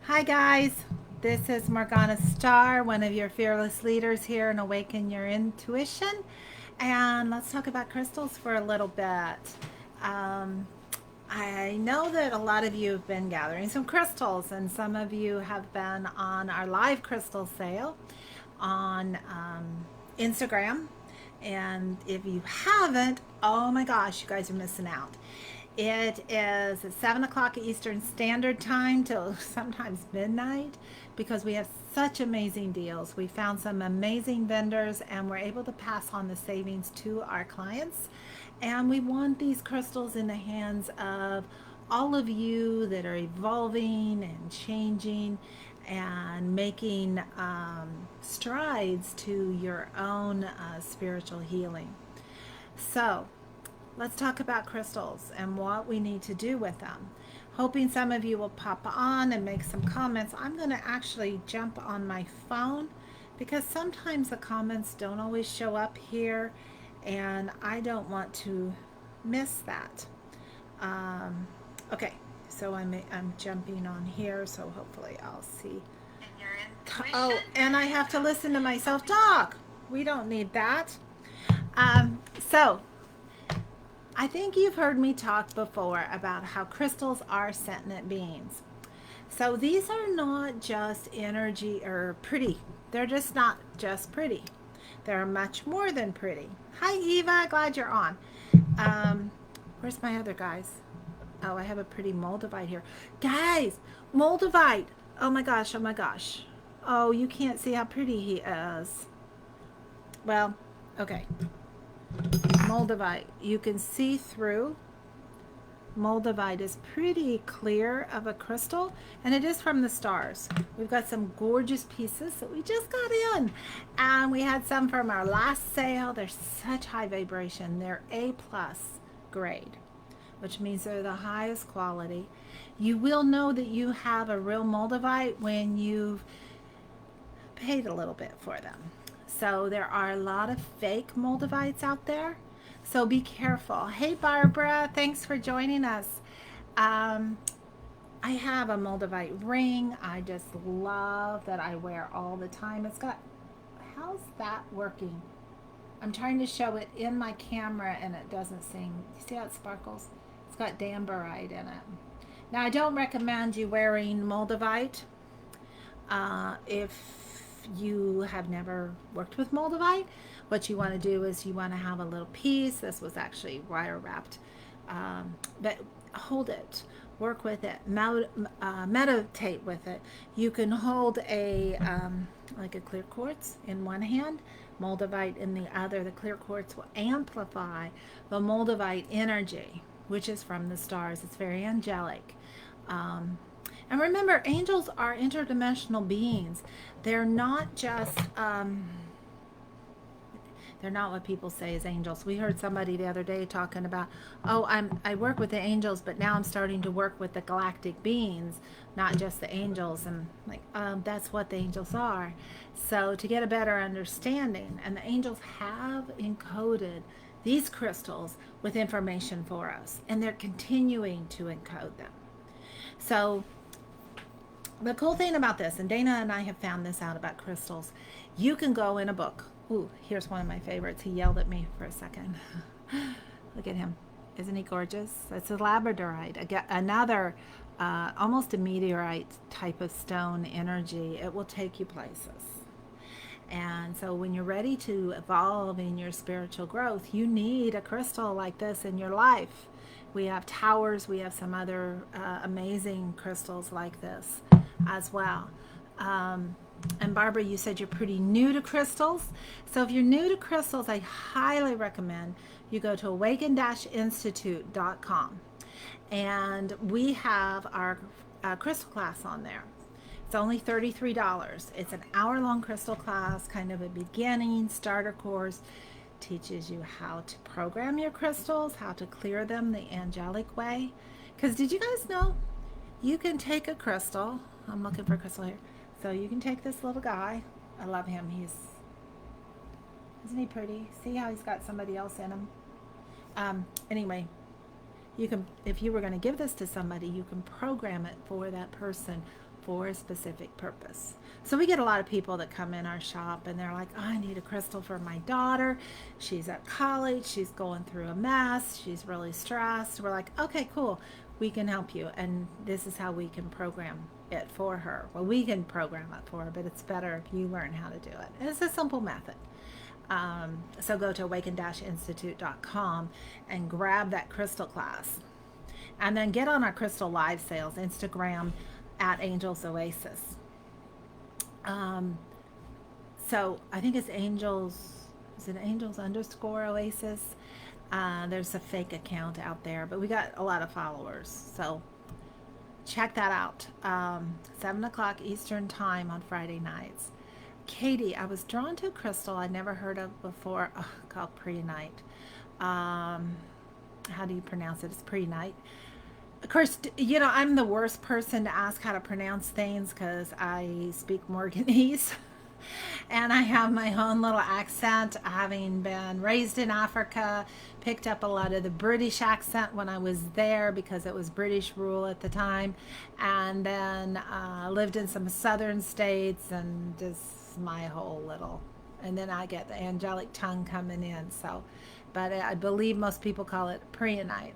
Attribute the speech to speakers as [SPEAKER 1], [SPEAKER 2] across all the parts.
[SPEAKER 1] Hi guys, this is Morgana Starr, one of your fearless leaders here in Awaken Your Intuition. And let's talk about crystals for a little bit. Um, I know that a lot of you have been gathering some crystals, and some of you have been on our live crystal sale on Instagram. And if you haven't, oh my gosh, you guys are missing out. It is at 7 o'clock Eastern Standard Time till sometimes midnight because we have such amazing deals. We found some amazing vendors and we're able to pass on the savings to our clients. And we want these crystals in the hands of all of you that are evolving and changing and making strides to your own spiritual healing. So, let's talk about crystals and what we need to do with them. Hoping some of you will pop on and make some comments. I'm going to actually jump on my phone because sometimes the comments don't always show up here and I don't want to miss that. Um, okay, so I'm jumping on here, so hopefully I'll see. Oh, and I have to listen to myself talk. We don't need that. So I think you've heard me talk before about how crystals are sentient beings. So these are not just energy or pretty. They're just not just pretty. They're much more than pretty. Hi, Eva. Glad you're on. Um, where's my other guys? Oh, I have a pretty Moldavite here. Guys, Moldavite. Oh my gosh. Oh my gosh. Oh, you can't see how pretty he is. Well, okay. Moldavite. You can see through. Moldavite is pretty clear of a crystal, and it is from the stars. We've got some gorgeous pieces that we just got in, and we had some from our last sale. They're such high vibration. They're A plus grade, which means they're the highest quality. You will know that you have a real Moldavite when you've paid a little bit for them. So there are a lot of fake Moldavites out there. So be careful. Hey, Barbara, thanks for joining us. Um, I have a Moldavite ring. I just love that I wear all the time. It's got, how's that working? I'm trying to show it in my camera and it doesn't seem, you see how it sparkles? It's got Dambarite in it. Now, I don't recommend you wearing Moldavite if you have never worked with Moldavite. What you want to do is you want to have a little piece. This was actually wire wrapped, but hold it, work with it, meditate with it. You can hold a like a clear quartz in one hand, Moldavite in the other. The clear quartz will amplify the Moldavite energy, which is from the stars. It's very angelic. Um, and remember, angels are interdimensional beings. They're not just, they're not what people say is angels. We heard somebody the other day talking about, oh, I work with the angels, but now I'm starting to work with the galactic beings, not just the angels. And like, that's what the angels are. So to get a better understanding, and the angels have encoded these crystals with information for us, and they're continuing to encode them. So the cool thing about this, and Dana and I have found this out about crystals, you can go in a book. Ooh, here's one of my favorites. He yelled at me for a second. Look at him. Isn't he gorgeous? It's a Labradorite, another almost a meteorite type of stone energy. It will take you places. And so when you're ready to evolve in your spiritual growth, you need a crystal like this in your life. We have towers, we have some other amazing crystals like this as well. And Barbara, you said you're pretty new to crystals. So if you're new to crystals, I highly recommend you go to awaken-institute.com. And we have our crystal class on there. It's only $33. It's an hour-long crystal class, kind of a beginning starter course. Teaches you how to program your crystals, how to clear them the angelic way. Because did you guys know you can take a crystal? I'm looking for a crystal here. So you can take this little guy. I love him. Isn't he pretty? See how he's got somebody else in him? Anyway, you can, if you were going to give this to somebody, you can program it for that person for a specific purpose. So we get a lot of people that come in our shop and they're like, oh, I need a crystal for my daughter. She's at college. She's going through a mess. She's really stressed. We're like, okay, cool. We can help you. And this is how we can program it for her. Well, we can program it for her, but it's better if you learn how to do it. And it's a simple method. So go to awaken-institute.com and grab that crystal class. And then get on our crystal live sales, Instagram at Angels Oasis. So I think it's Angels, is it Angels _ Oasis? There's a fake account out there, but we got a lot of followers. So check that out. 7 o'clock Eastern time on Friday nights. Katie, I was drawn to a crystal I'd never heard of before, called Preonite. How do you pronounce it? It's Preonite. Of course, you know, I'm the worst person to ask how to pronounce things because I speak Morganese and I have my own little accent, having been raised in Africa, picked up a lot of the British accent when I was there because it was British rule at the time, and then lived in some southern states and just my whole little, and then I get the angelic tongue coming in. So, but I believe most people call it Preonite.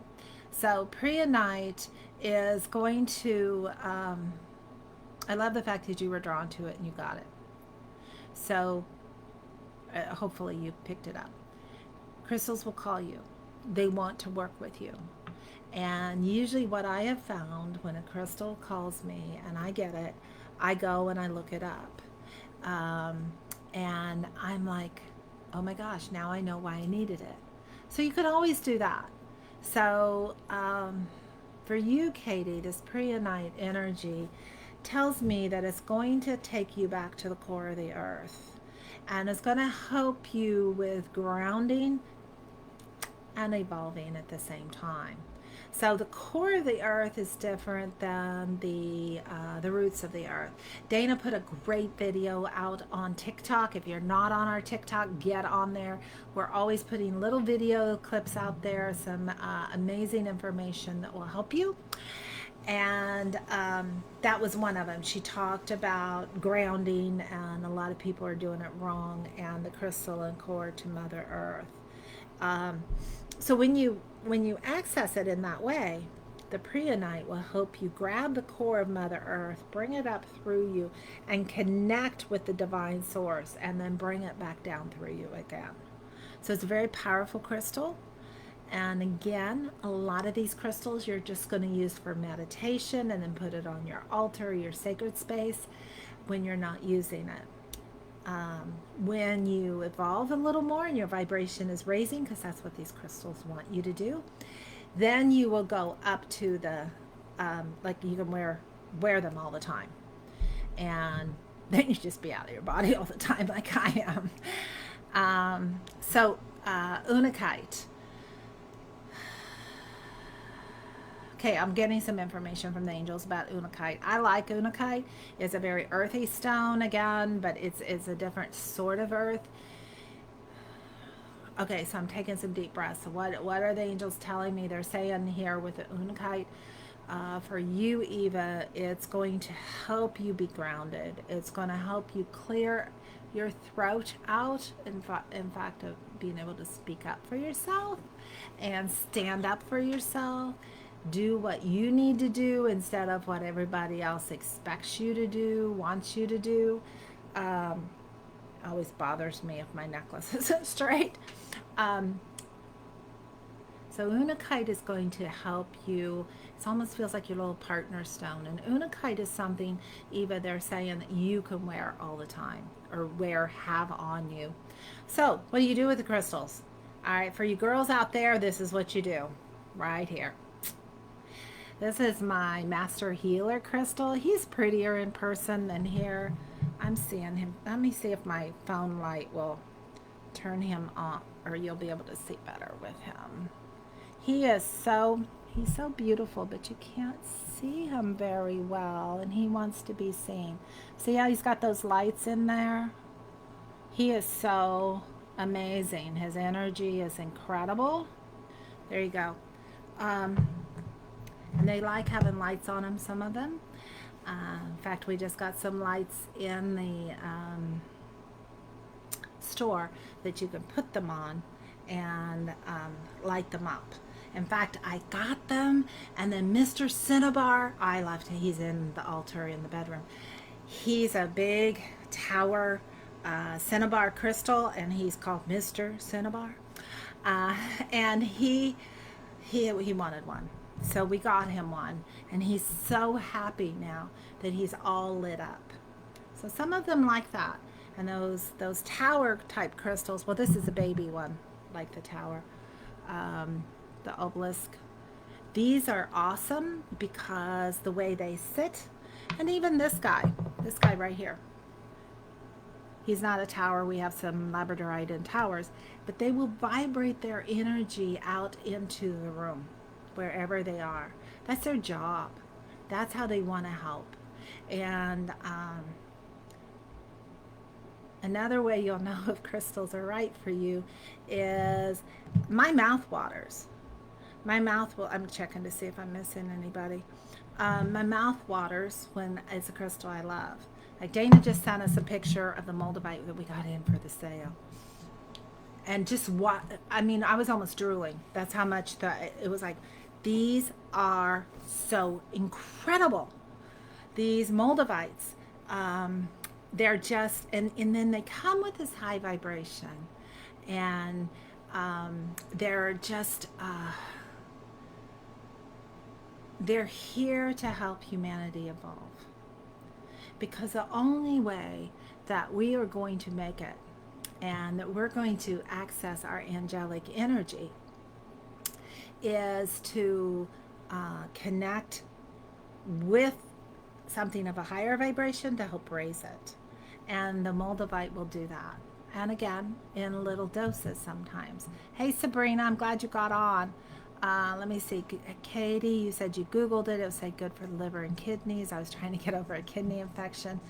[SPEAKER 1] So Preonite is going to, I love the fact that you were drawn to it and you got it. So hopefully you picked it up. Crystals will call you. They want to work with you. And usually what I have found when a crystal calls me and I get it, I go and I look it up. And I'm like, oh my gosh, now I know why I needed it. So you could always do that. So for you, Katie, this Preonite energy tells me that it's going to take you back to the core of the earth, and it's going to help you with grounding and evolving at the same time. So the core of the earth is different than the roots of the earth. Dana put a great video out on TikTok. If you're not on our TikTok, get on there. We're always putting little video clips out there, some amazing information that will help you. And that was one of them. She talked about grounding, and a lot of people are doing it wrong, and the crystal and core to Mother Earth. So when you access it in that way, the Preonite will help you grab the core of Mother Earth, bring it up through you, and connect with the divine source, and then bring it back down through you again. So it's a very powerful crystal. And again, a lot of these crystals you're just going to use for meditation and then put it on your altar, your sacred space, when you're not using it. When you evolve a little more and your vibration is raising, because that's what these crystals want you to do, then you will go up to the, like you can wear them all the time. And then you just be out of your body all the time like I am. So Unakite. Okay, I'm getting some information from the angels about Unakite. I like Unakite. It's a very earthy stone again, but it's a different sort of earth. Okay, so I'm taking some deep breaths. So what are the angels telling me? They're saying here with the Unakite, for you, Eva, it's going to help you be grounded. It's going to help you clear your throat out, in fact, of being able to speak up for yourself and stand up for yourself. Do what you need to do instead of what everybody else expects you to do, wants you to do. Always bothers me if my necklace isn't straight. So Unakite is going to help you. It almost feels like your little partner stone. And Unakite is something, Eva, they're saying that you can wear all the time, or have on you. So what do you do with the crystals? All right, for you girls out there, this is what you do right here. This is my Master Healer crystal. He's prettier in person than here. I'm seeing him. Let me see if my phone light will turn him on, or you'll be able to see better with him. He's so beautiful, but you can't see him very well, and he wants to be seen. See how he's got those lights in there? He is so amazing. His energy is incredible. There you go. And they like having lights on them, some of them. In fact, we just got some lights in the store that you can put them on and light them up. In fact, I got them, and then Mr. Cinnabar, I left him. He's in the altar in the bedroom. He's a big tower cinnabar crystal, and he's called Mr. Cinnabar. Uh, and he wanted one, so we got him one, and he's so happy now that he's all lit up. So some of them like that, and those tower type crystals. Well, this is a baby one, like the tower, the obelisk. These are awesome because the way they sit, and even this guy right here. He's not a tower. We have some Labradorite in towers, but they will vibrate their energy out into the room, wherever they are. That's their job. That's how they want to help. And another way you'll know if crystals are right for you is my mouth waters. My mouth will, I'm checking to see if I'm missing anybody. My mouth waters when it's a crystal I love. Like Dana just sent us a picture of the Moldavite that we got in for the sale. And just what, I mean, I was almost drooling. That's how much it was like, these are so incredible. These Moldavites, they're just, and then they come with this high vibration. And they're just, they're here to help humanity evolve. Because the only way that we are going to make it and that we're going to access our angelic energy is to connect with something of a higher vibration to help raise it. And the Moldavite will do that. And again, in little doses sometimes. Hey, Sabrina, I'm glad you got on. Let me see. Katie, you said you Googled it. It was say good for the liver and kidneys. I was trying to get over a kidney infection,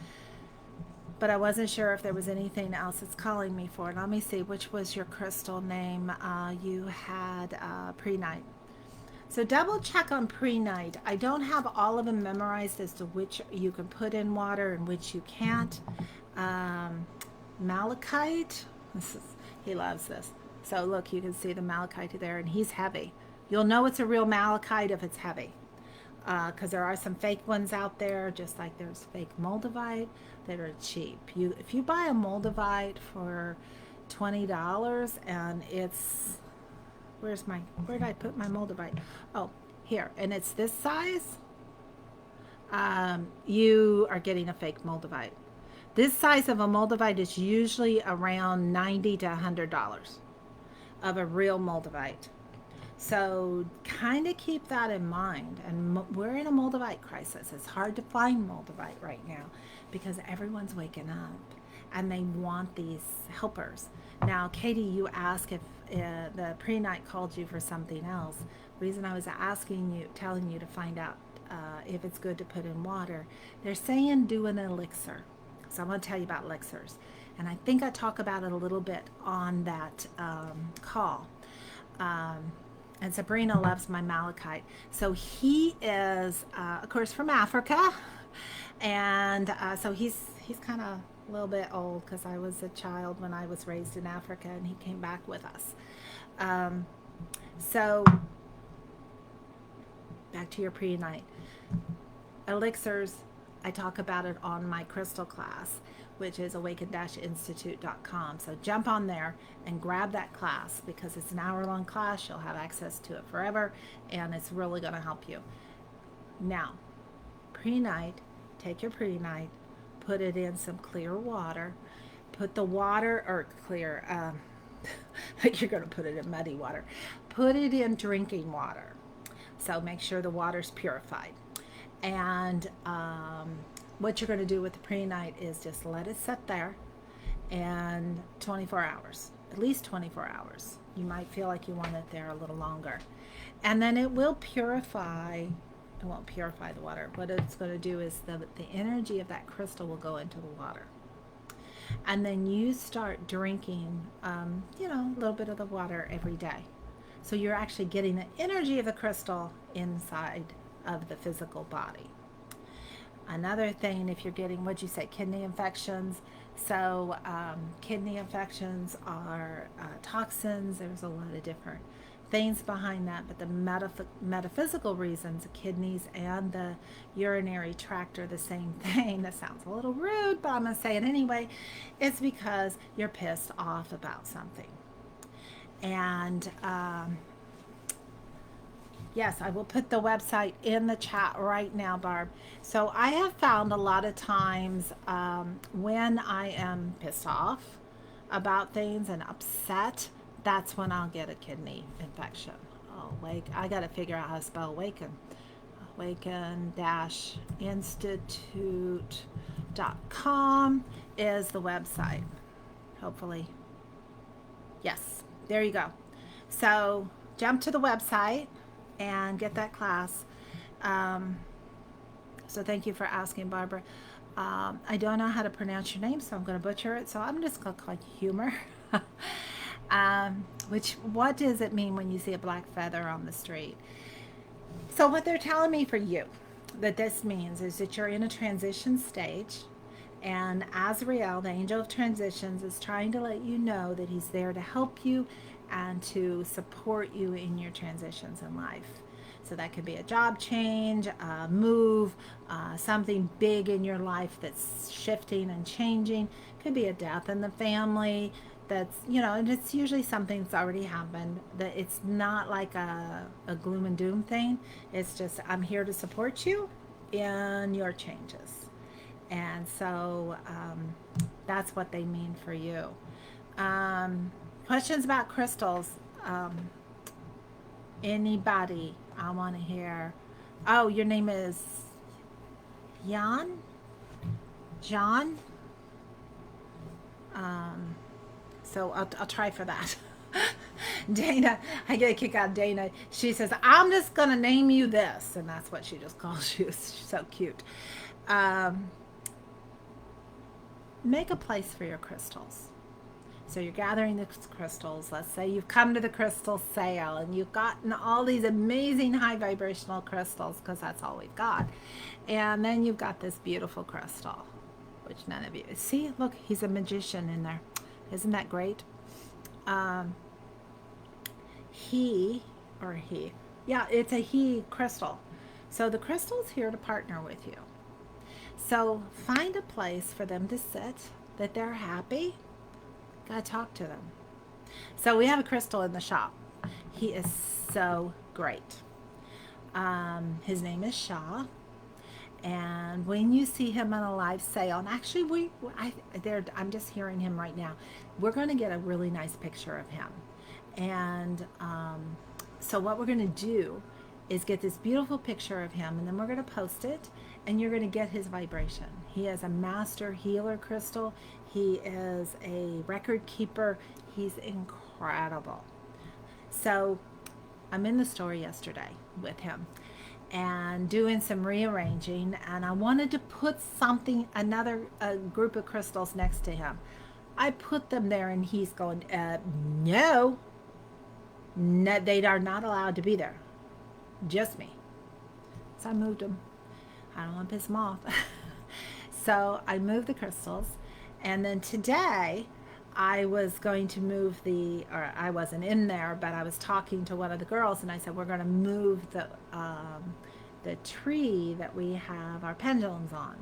[SPEAKER 1] but I wasn't sure if there was anything else that's calling me for it. Let me see. Which was your crystal name? You had Prenite. So double check on Prenite. I don't have all of them memorized as to which you can put in water and which you can't. Malachite. He loves this. So look, you can see the Malachite there, and he's heavy. You'll know it's a real Malachite if it's heavy, because there are some fake ones out there, just like there's fake Moldavite that are cheap. If you buy a Moldavite for $20 and it's, where did I put my Moldavite? Oh, here, and it's this size, you are getting a fake Moldavite. This size of a Moldavite is usually around $90 to $100 of a real Moldavite. So kind of keep that in mind. And we're in a Moldavite crisis. It's hard to find Moldavite right now because everyone's waking up and they want these helpers. Now, Katie, you asked if the Prenite called you for something else. The reason I was telling you to find out if it's good to put in water, they're saying do an elixir. So I'm going to tell you about elixirs. And I think I talk about it a little bit on that call. And Sabrina loves my Malachite. So he is, of course, from Africa. And so he's kind of a little bit old because I was a child when I was raised in Africa and he came back with us. So back to your pre-night. Elixirs, I talk about it on my crystal class, which is awaken-institute.com. So jump on there and grab that class because it's an hour-long class. You'll have access to it forever, and it's really going to help you. Now, pre-night, take your pre-night, put it in some clear water. Put the water, or clear, you're going to put it in muddy water. Put it in drinking water. So make sure the water's purified. And what you're going to do with the pre-night is just let it sit there and 24 hours, at least 24 hours. You might feel like you want it there a little longer. And then it will purify, it won't purify the water. What it's going to do is the energy of that crystal will go into the water. And then you start drinking, a little bit of the water every day. So you're actually getting the energy of the crystal inside of the physical body. Another thing, if you're getting, what'd you say, kidney infections? So, kidney infections are toxins. There's a lot of different things behind that, but the metaphysical reasons, the kidneys and the urinary tract are the same thing. That sounds a little rude, but I'm going to say it anyway. It's because you're pissed off about something. And yes, I will put the website in the chat right now, Barb. So I have found a lot of times when I am pissed off about things and upset, that's when I'll get a kidney infection. Oh, wake! I got to figure out how to spell awaken. Awaken-institute.com is the website. Hopefully, yes, there you go. So jump to the website and get that class. Um, so thank you for asking, Barbara. I don't know how to pronounce your name, so I'm going to butcher it. So I'm just going to call you Humor. What does it mean when you see a black feather on the street? So what they're telling me for you, that this means is that you're in a transition stage, and Azrael, the angel of transitions, is trying to let you know that he's there to help you and to support you in your transitions in life. So that could be a job change, a move, something big in your life that's shifting and changing. Could be a death in the family. That's, and it's usually something that's already happened. That it's not like a gloom and doom thing. It's just, I'm here to support you in your changes. And so that's what they mean for you. Questions about crystals? Anybody? I want to hear. Oh, your name is Jan? John? So I'll try for that. Dana, I get a kick out of Dana. She says, I'm just going to name you this. And that's what she just calls you. She's so cute. Make a place for your crystals. So you're gathering the crystals. Let's say you've come to the crystal sale and you've gotten all these amazing high vibrational crystals, because that's all we've got. And then you've got this beautiful crystal, which none of you see. Look, he's a magician in there. Isn't that great? Yeah, it's a he crystal. So the crystal's here to partner with you. So find a place for them to sit that they're happy. Gotta talk to them. So we have a crystal in the shop. He is so great. His name is Shaw. And when you see him on a live sale, and actually I'm just hearing him right now. We're going to get a really nice picture of him. And so what we're going to do is get this beautiful picture of him, and then we're going to post it, and you're going to get his vibration. He is a master healer crystal. He is a record keeper. He's incredible. So I'm in the store yesterday with him and doing some rearranging, and I wanted to put another group of crystals next to him. I put them there, and he's going, no, they are not allowed to be there. Just me. So I moved them. I don't want to piss them off. So I moved the crystals, and then today I was going to move I wasn't in there, but I was talking to one of the girls, and I said, we're going to move the tree that we have our pendulums on.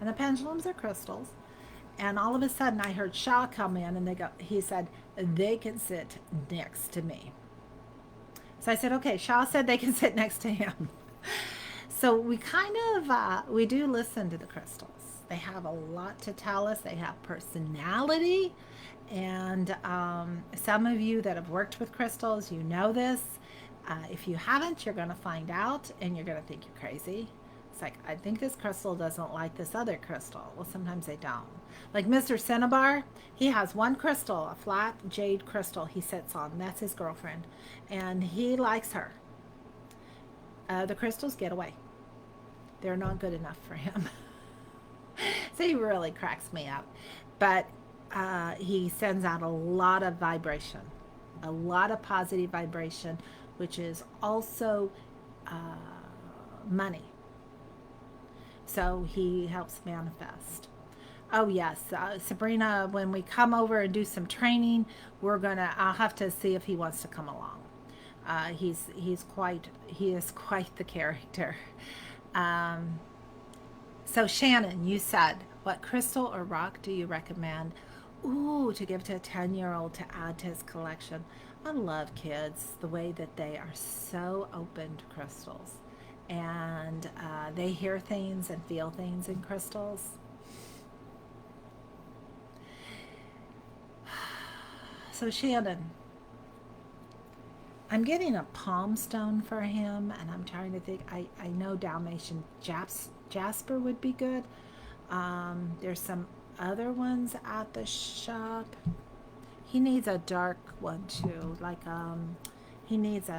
[SPEAKER 1] And the pendulums are crystals. And all of a sudden I heard Shaw come in, and he said, they can sit next to me. So I said, okay, Shaw said they can sit next to him. So we we do listen to the crystals. They have a lot to tell us. They have personality. And some of you that have worked with crystals, you know this. If you haven't, you're going to find out, and you're going to think you're crazy. It's like, I think this crystal doesn't like this other crystal. Well, sometimes they don't. Like Mr. Cinnabar, he has one crystal, a flat jade crystal he sits on. That's his girlfriend. And he likes her. The crystals get away. They're not good enough for him. So he really cracks me up. But he sends out a lot of vibration, a lot of positive vibration, which is also money. So he helps manifest. Oh yes, Sabrina. When we come over and do some training, I'll have to see if he wants to come along. He is quite the character. Um, so Shannon, you said, what crystal or rock do you recommend? Ooh, to give to a 10-year-old to add to his collection. I love kids the way that they are so open to crystals, and they hear things and feel things in crystals. So Shannon, I'm getting a palm stone for him, and I'm trying to think. I know Dalmatian Jasper would be good. There's some other ones at the shop. He needs a dark one too. He needs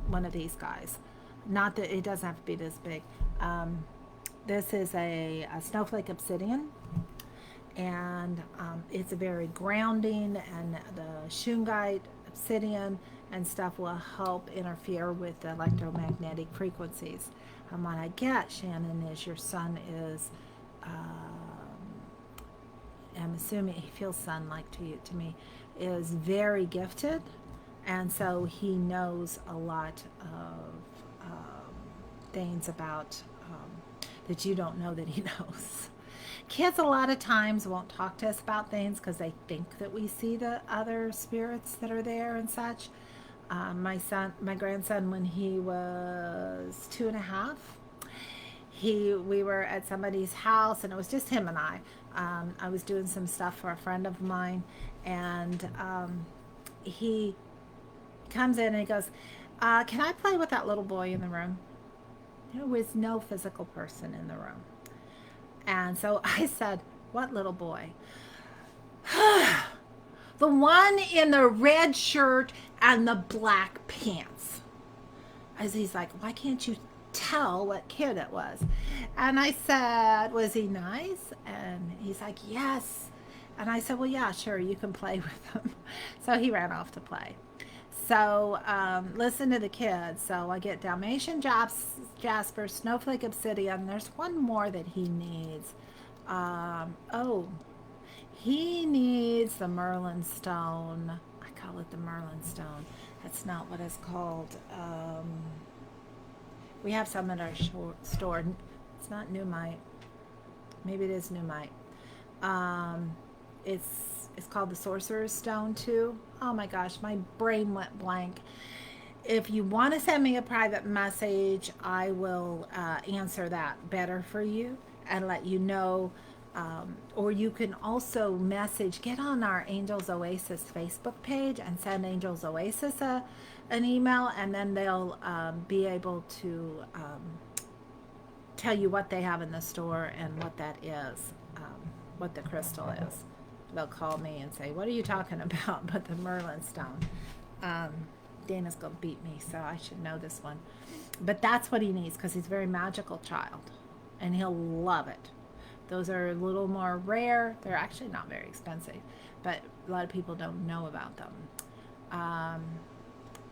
[SPEAKER 1] one of these guys. Not that it doesn't have to be this big. Um, this is a Snowflake Obsidian, and it's very grounding, and the shungite obsidian and stuff will help interfere with the electromagnetic frequencies. And what I get, Shannon, is your son is, I'm assuming he feels son-like to me, is very gifted, and so he knows a lot of things about that you don't know that he knows. Kids a lot of times won't talk to us about things because they think that we see the other spirits that are there and such. My grandson, when he was 2.5, we were at somebody's house, and it was just him and I was doing some stuff for a friend of mine, and he comes in and he goes, can I play with that little boy in the room? There was no physical person in the room. And so I said, what little boy? The one in the red shirt and the black pants. As he's like, why can't you tell what kid it was? And I said, was he nice? And he's like, yes. And I said, well, yeah, sure, you can play with him. So he ran off to play. So listen to the kids. So I get Dalmatian Jasper, Snowflake Obsidian. There's one more that he needs. Oh, he needs the Merlin Stone. I call it the Merlin Stone. That's not what it's called. We have some in our store. It's not Newmite. Maybe it is Newmite. It's called the Sorcerer's Stone too. Oh my gosh, my brain went blank. If you want to send me a private message, I will answer that better for you and let you know. Or you can also get on our Angels Oasis Facebook page and send Angels Oasis an email, and then they'll be able to tell you what they have in the store and what that is, what the crystal is. They'll call me and say, what are you talking about? But the Merlin Stone. Dana's going to beat me, so I should know this one. But that's what he needs because he's a very magical child, and he'll love it. Those are a little more rare. They're actually not very expensive, but a lot of people don't know about them.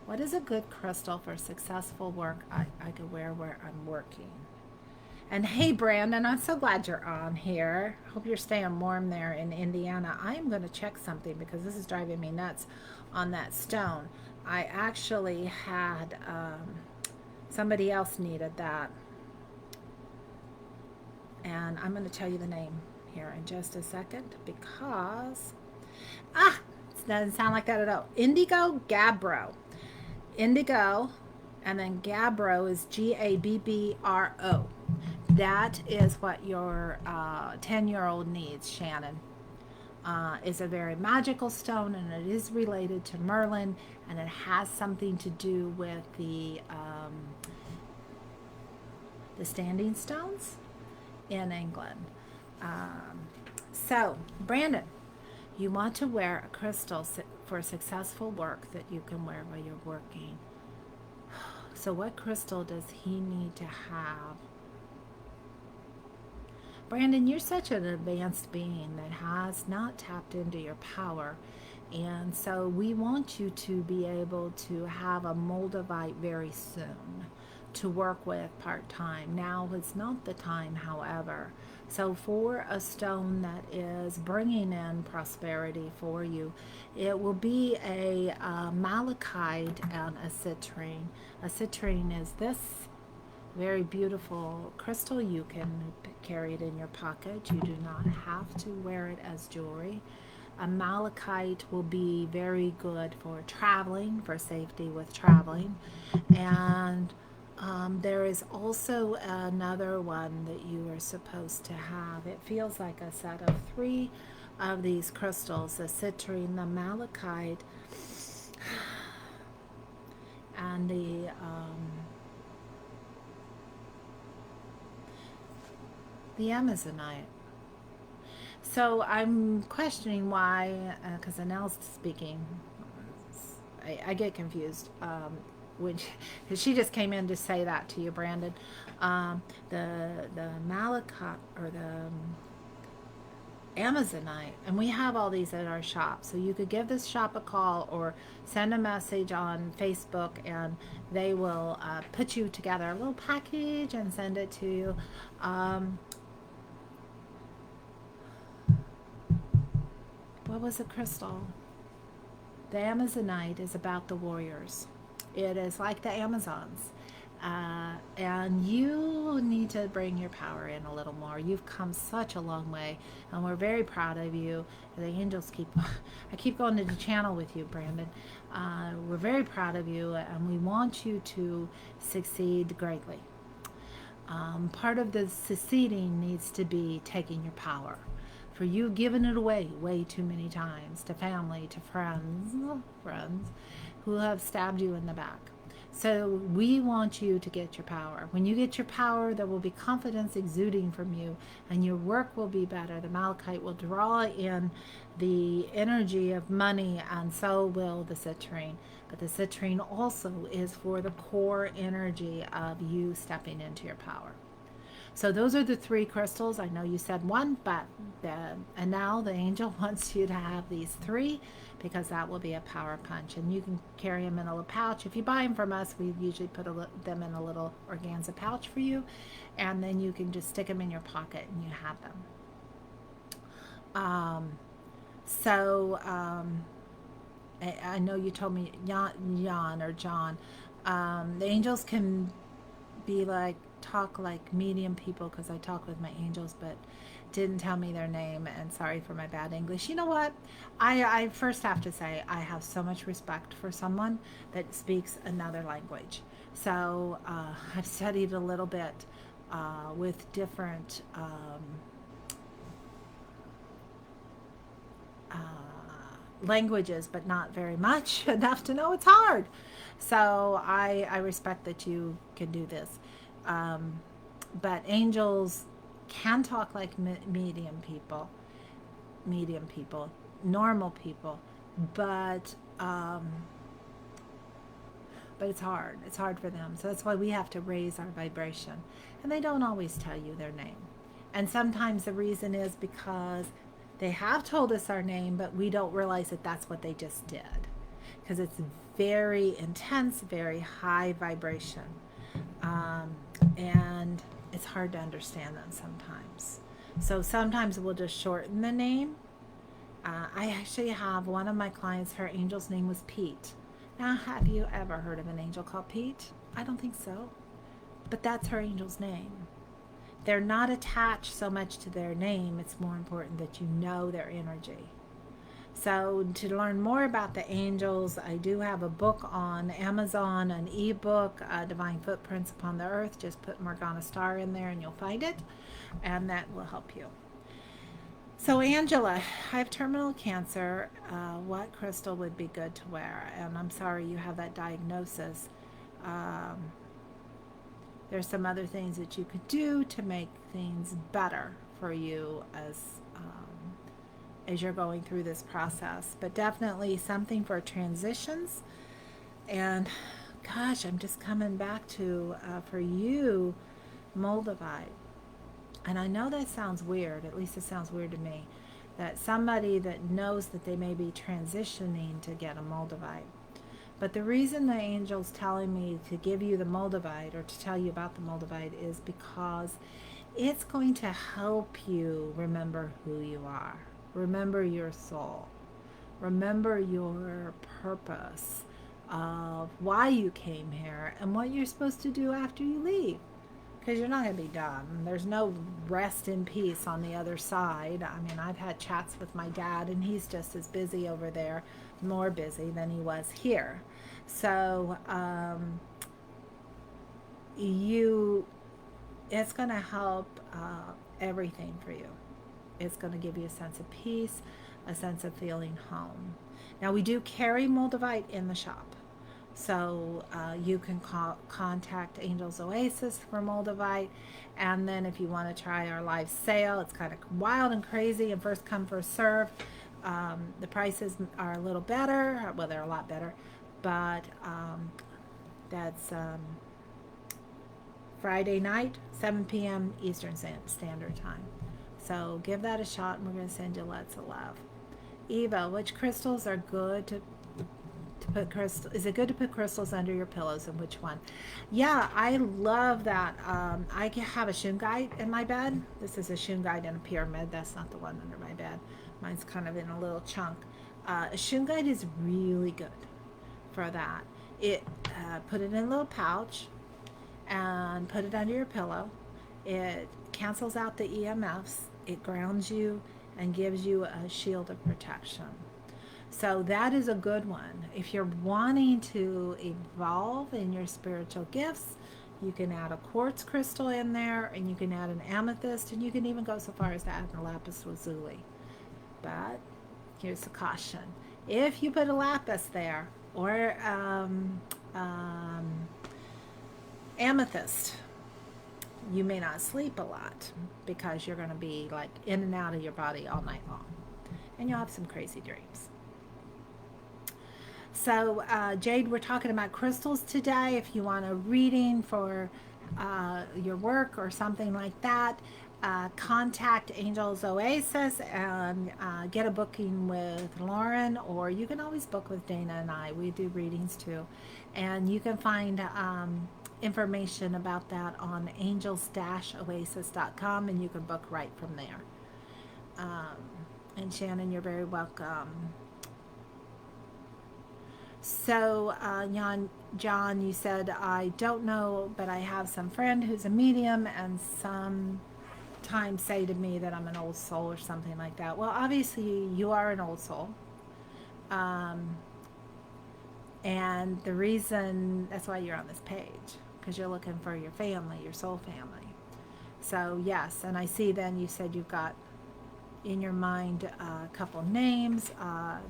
[SPEAKER 1] What is a good crystal for successful work I could wear where I'm working? And hey, Brandon, I'm so glad you're on here. Hope you're staying warm there in Indiana. I am going to check something because this is driving me nuts on that stone. I actually had somebody else needed that. And I'm going to tell you the name here in just a second because, it doesn't sound like that at all. Indigo Gabbro. Indigo, and then Gabbro is Gabbro. That is what your 10-year-old needs, Shannon. Is a very magical stone, and it is related to Merlin, and it has something to do with the standing stones in England. So, Brandon, you want to wear a crystal for successful work that you can wear while you're working. So what crystal does he need to have? Brandon, you're such an advanced being that has not tapped into your power. And so we want you to be able to have a Moldavite very soon. to work with part-time. Now is not the time, however. So for a stone that is bringing in prosperity for you, it will be a malachite and a citrine. A citrine is this very beautiful crystal. You can carry it in your pocket. You do not have to wear it as jewelry. A malachite will be very good for traveling, for safety with traveling. And there is also another one that you are supposed to have. It feels like a set of three of these crystals: the citrine, the malachite, and the Amazonite. So I'm questioning why, because Annelle's speaking. I get confused when she just came in to say that to you, Brandon. The Malachite or the Amazonite, and we have all these at our shop. So you could give this shop a call or send a message on Facebook, and they will put you together a little package and send it to you. What was the crystal? The Amazonite is about the warriors. It is like the Amazons. And you need to bring your power in a little more. You've come such a long way, and we're very proud of you. The angels I keep going to the channel with you, Brandon. We're very proud of you, and we want you to succeed greatly. Part of the succeeding needs to be taking your power. For you giving it away way too many times to family, to friends who have stabbed you in the back. So we want you to get your power. When you get your power, there will be confidence exuding from you, and your work will be better. The malachite will draw in the energy of money, and so will the citrine. But the citrine also is for the core energy of you stepping into your power. So those are the three crystals. I know you said one, but and now the angel wants you to have these three, because that will be a power punch. And you can carry them in a little pouch. If you buy them from us, we usually put them in a little organza pouch for you, and then you can just stick them in your pocket and you have them. I know you told me Jan or John. The angels can be like, talk like medium people, because I talk with my angels, but didn't tell me their name, and sorry for my bad English. You know what? I first have to say I have so much respect for someone that speaks another language. So I've studied a little bit with different languages, but not very much, enough to know it's hard. So I respect that you can do this. But angels can talk like medium people, normal people, but it's hard. It's hard for them. So that's why we have to raise our vibration. And they don't always tell you their name. And sometimes the reason is because they have told us our name, but we don't realize that that's what they just did. Because it's very intense, very high vibration. And it's hard to understand them sometimes. So sometimes we'll just shorten the name. I actually have one of my clients, her angel's name was Pete. Now, have you ever heard of an angel called Pete? I don't think so. But that's her angel's name. They're not attached so much to their name. It's more important that you know their energy. So to learn more about the angels, I do have a book on Amazon, an ebook, Divine Footprints Upon the Earth. Just put Morgana Star in there and you'll find it, and that will help you. So Angela, I have terminal cancer. What crystal would be good to wear? And I'm sorry you have that diagnosis. There's some other things that you could do to make things better for you as you're going through this process, but definitely something for transitions. And gosh, I'm just coming back to for you, Moldavite. And I know that sounds weird, at least it sounds weird to me, that somebody that knows that they may be transitioning to get a Moldavite. But the reason the angel's telling me to give you the Moldavite, or to tell you about the Moldavite, is because it's going to help you remember who you are. Remember your soul. Remember your purpose of why you came here and what you're supposed to do after you leave. Because you're not going to be done. There's no rest in peace on the other side. I mean, I've had chats with my dad, and he's just as busy over there, more busy than he was here. So, you, it's going to help everything for you. It's going to give you a sense of peace, a sense of feeling home. Now, we do carry Moldavite in the shop. So you can contact Angel's Oasis for Moldavite. And then if you want to try our live sale, it's kind of wild and crazy and first come, first serve. The prices are a little better. Well, they're a lot better. But that's Friday night, 7 p.m. Eastern Standard Time. So give that a shot, and we're going to send you lots of love. Eva, which crystals are good to put crystal? Is it good to put crystals under your pillows, and which one? Yeah, I love that. I have a shungite in my bed. This is a shungite in a pyramid. That's not the one under my bed. Mine's kind of in a little chunk. A shungite is really good for that. It put it in a little pouch and put it under your pillow. It cancels out the EMFs. It grounds you and gives you a shield of protection. So that is a good one. If you're wanting to evolve in your spiritual gifts, you can add a quartz crystal in there, and you can add an amethyst, and you can even go so far as to add a lapis lazuli. But here's the caution. If you put a lapis there, or amethyst, you may not sleep a lot, because you're going to be like in and out of your body all night long, and you'll have some crazy dreams. So Jade, we're talking about crystals today. If you want a reading for your work or something like that, contact Angel's Oasis and get a booking with Lauren, or you can always book with Dana and I. We do readings too, and you can find information about that on angels-oasis.com, and you can book right from there. And Shannon, you're very welcome. So, John, you said, I don't know, but I have some friend who's a medium, and sometimes say to me that I'm an old soul or something like that. Well, obviously, you are an old soul. And the reason, that's why you're on this page, because you're looking for your family, your soul family. So, yes, and I see then you said you've got in your mind a couple names,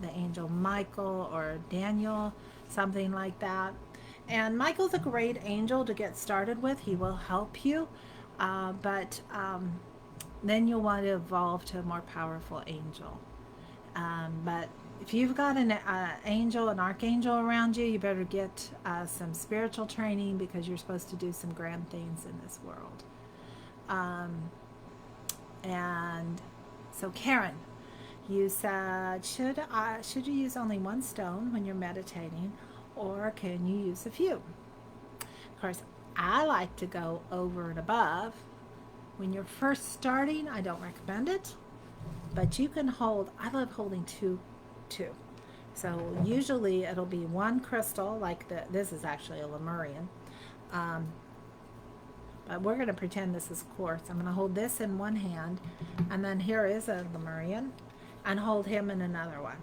[SPEAKER 1] the angel Michael or Daniel, something like that. And Michael's a great angel to get started with. He will help you, but then you'll want to evolve to a more powerful angel. But if you've got an angel, an archangel around you, you better get some spiritual training, because you're supposed to do some grand things in this world. And so Karen, you said, should you use only one stone when you're meditating, or can you use a few? Of course, I like to go over and above. When you're first starting, I don't recommend it, but you can hold, I love holding two. So usually it'll be one crystal, like this is actually a Lemurian. But we're going to pretend this is quartz. I'm going to hold this in one hand, and then here is a Lemurian, and hold him in another one.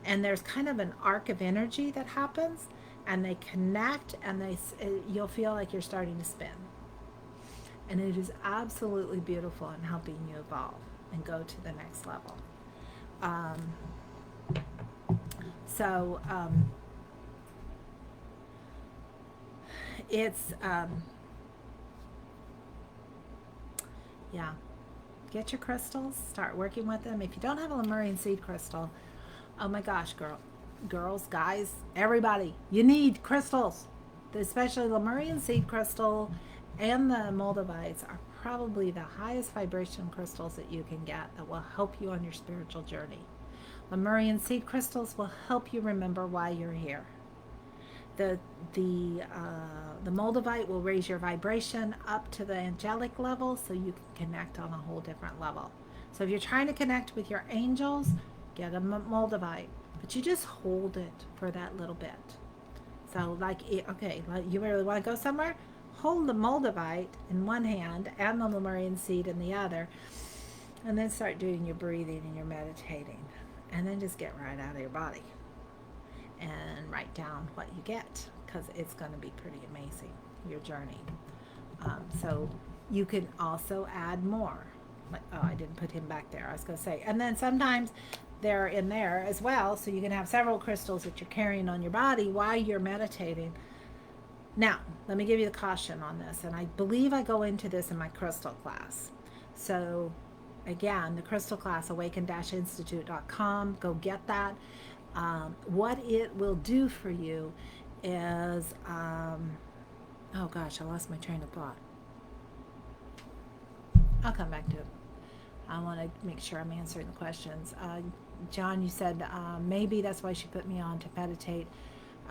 [SPEAKER 1] And there's kind of an arc of energy that happens, and they connect, and you'll feel like you're starting to spin. And it is absolutely beautiful in helping you evolve and go to the next level. It's yeah, get your crystals, start working with them. If you don't have a Lemurian seed crystal, oh my gosh, girls, guys, everybody, you need crystals. Especially Lemurian seed crystal and the Moldavites are probably the highest vibration crystals that you can get, that will help you on your spiritual journey. Lemurian seed crystals will help you remember why you're here. The the Moldavite will raise your vibration up to the angelic level, so you can connect on a whole different level. So if you're trying to connect with your angels, get a Moldavite, but you just hold it for that little bit. So like, okay, like you really want to go somewhere, hold the Moldavite in one hand and the Lemurian seed in the other, and then start doing your breathing and your meditating, and then just get right out of your body and write down what you get, because it's going to be pretty amazing, your journey. So you can also add more. Like, oh, I didn't put him back there. I was going to say, and then sometimes they're in there as well, so you can have several crystals that you're carrying on your body while you're meditating. Now, let me give you the caution on this, and I believe I go into this in my crystal class. So, again, the crystal class, awaken-institute.com, go get that. What it will do for you is, oh gosh, I lost my train of thought. I'll come back to it. I want to make sure I'm answering the questions. John, you said maybe that's why she put me on to meditate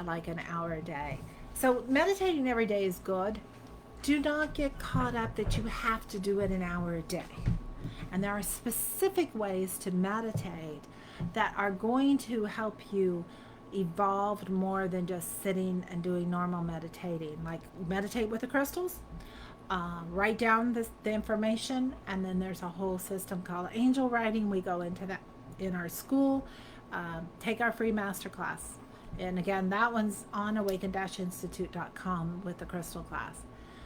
[SPEAKER 1] like an hour a day. So meditating every day is good. Do not get caught up that you have to do it an hour a day. And there are specific ways to meditate that are going to help you evolve more than just sitting and doing normal meditating. Like meditate with the crystals, write down the information, and then there's a whole system called angel writing. We go into that in our school. Take our free masterclass. And again, that one's on awaken-institute.com with the crystal class.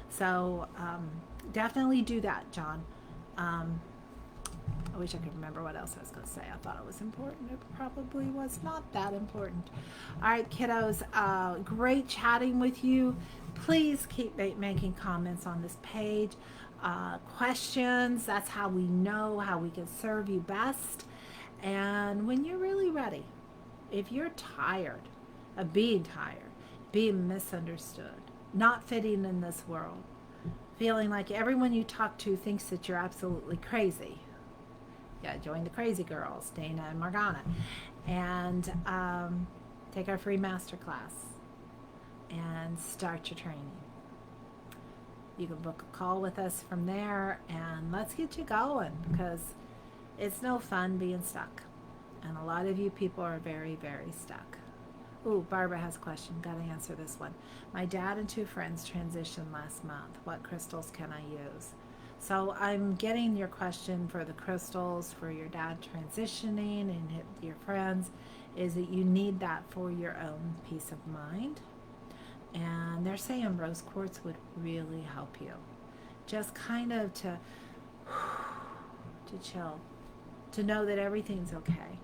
[SPEAKER 1] So definitely do that, John. I wish I could remember what else I was going to say. I thought it was important. It probably was not that important. All right, kiddos, great chatting with you. Please keep making comments on this page. Questions, that's how we know how we can serve you best. And when you're really ready, if you're tired of being tired, being misunderstood, not fitting in this world, feeling like everyone you talk to thinks that you're absolutely crazy, yeah, join the crazy girls, Dana and Morgana, and take our free masterclass and start your training. You can book a call with us from there, and let's get you going, because it's no fun being stuck. And a lot of you people are very, very stuck. Ooh, Barbara has a question. Got to answer this one. My dad and 2 friends transitioned last month. What crystals can I use? So I'm getting your question for the crystals for your dad transitioning and your friends, is that you need that for your own peace of mind. And they're saying rose quartz would really help you. Just kind of to chill, to know that everything's okay.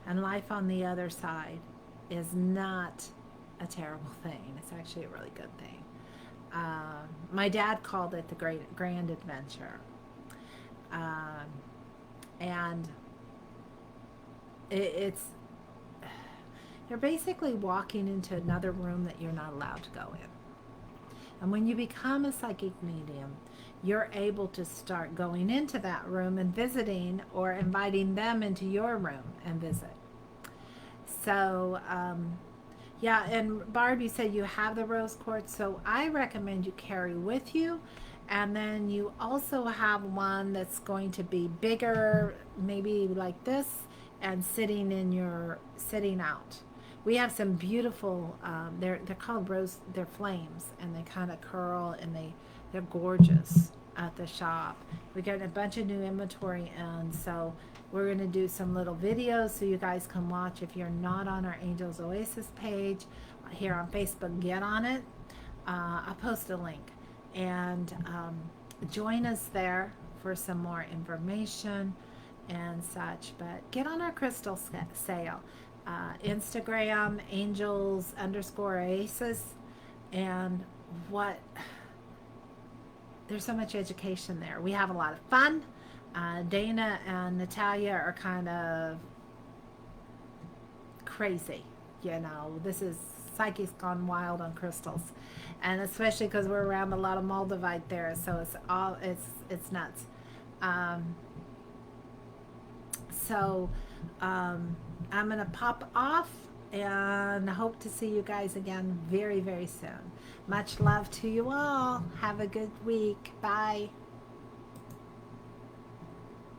[SPEAKER 1] And life on the other side is not a terrible thing. It's actually a really good thing. My dad called it the grand adventure. And it's you're basically walking into another room that you're not allowed to go in. And when you become a psychic medium, you're able to start going into that room and visiting, or inviting them into your room and visit. So, yeah, and Barb, you said you have the rose quartz, so I recommend you carry with you. And then you also have one that's going to be bigger, maybe like this, and sitting out. We have some beautiful, they're called rose, they're flames, and they kind of curl, and they're gorgeous at the shop. We got a bunch of new inventory, and so we're going to do some little videos so you guys can watch. If you're not on our Angels Oasis page here on Facebook, get on it. I'll post a link, and join us there for some more information and such. But get on our crystal sale. Instagram angels_oasis, and there's so much education there. We have a lot of fun. Dana and Natalia are kind of crazy, this is psychics gone wild on crystals, and especially because we're around a lot of Moldavite there, so it's nuts. I'm gonna pop off, and hope to see you guys again very, very soon. Much love to you all. Have a good week. Bye.